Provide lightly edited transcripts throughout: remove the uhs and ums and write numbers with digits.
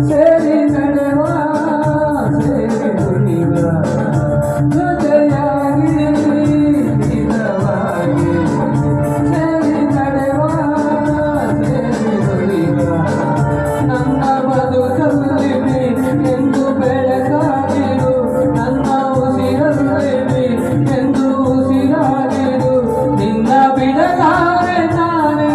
ಸೇರಿ ನಡೆವ ಸೇರಿ ಉಳಿವ ಜೊತೆಯಾಗಿ ಹಿತವಾಗಿ ಸೇರಿ ನಡೆವ ಸೇರಿ ಉಳಿವ ನನ್ನ ಬದುಕಲ್ಲಿ ಎಂದು ಬೆಳಕಾಗಿರು ನನ್ನ ಉಸಿರಲ್ಲಿ ಎಂದು ಉಸಿರಾಗಿರು ನಿನ್ನ ಬಿಡಲಾರೆ ನಾನೇ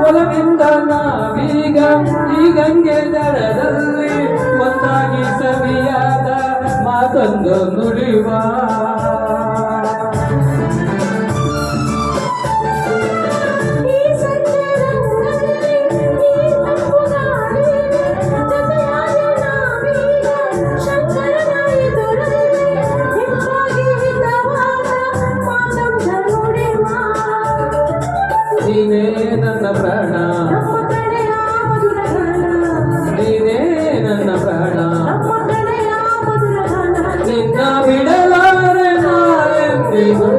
ಒಲವಿಂದ ನಾವೀಗ ಈ ಗಂಗೆ ದಡದಲ್ಲಿ ಒಂದಾಗಿ ಸವಿಯಾದ ಮಾತೊಂದು ನುಡಿವ ನೀನೇ ನನ್ನ ಪ್ರಾಣ ನೀನೇ ನನ್ನ ಪ್ರಾಣ ನಿನ್ನ ಬಿಡಲಾರೆ ನಾನೆಂದಿಗೂ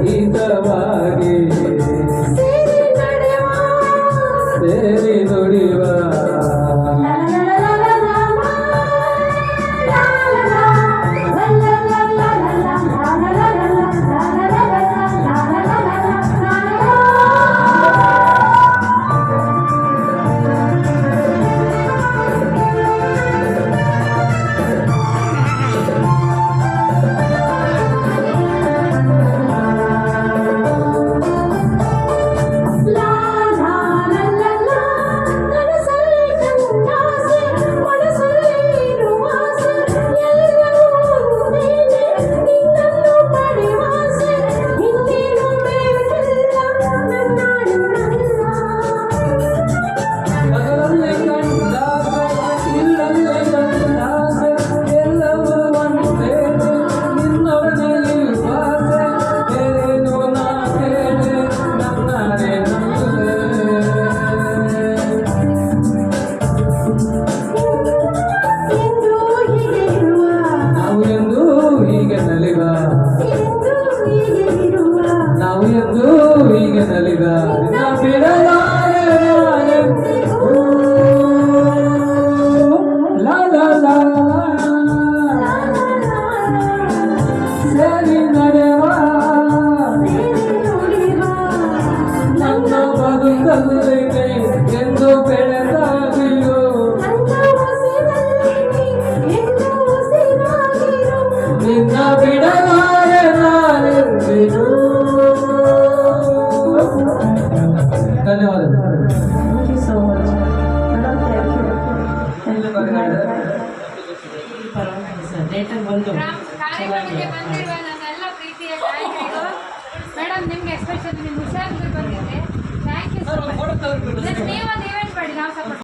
ಹಿತವಾಗಿ ಸೇರಿ ನುಡಿವ ನಾವು ಎಂದು ಹೀಗೆ ನಲಿಗ ಬಿಡಲಾರೆ ಸೇರಿ ನಡೆವ ನನ್ನ ಬದುಕಲ್ಲಿ ಎಂದು ಬೆಳೆದಾಗಿಯೋ ನಿನ್ನ ಬಿಡಲಾರೆ ನಾನೆಂದಿಗೂ ಧನ್ಯವಾದಗಳು. Thank you so much madam. Thank you ಬಂದು ಮೇಡಮ್ ನಿಮ್ಗೆ ಎಸ್ಪೆಷಲಿ ನಿಮ್ಮ ಹುಷಾರು ಬಂದಿದೆ. Thank you so much. ನೀವು ಒಂದು ಇವೆಂಟ್ ಮಾಡಿ ನಾವು ಸಪೋರ್ಟ್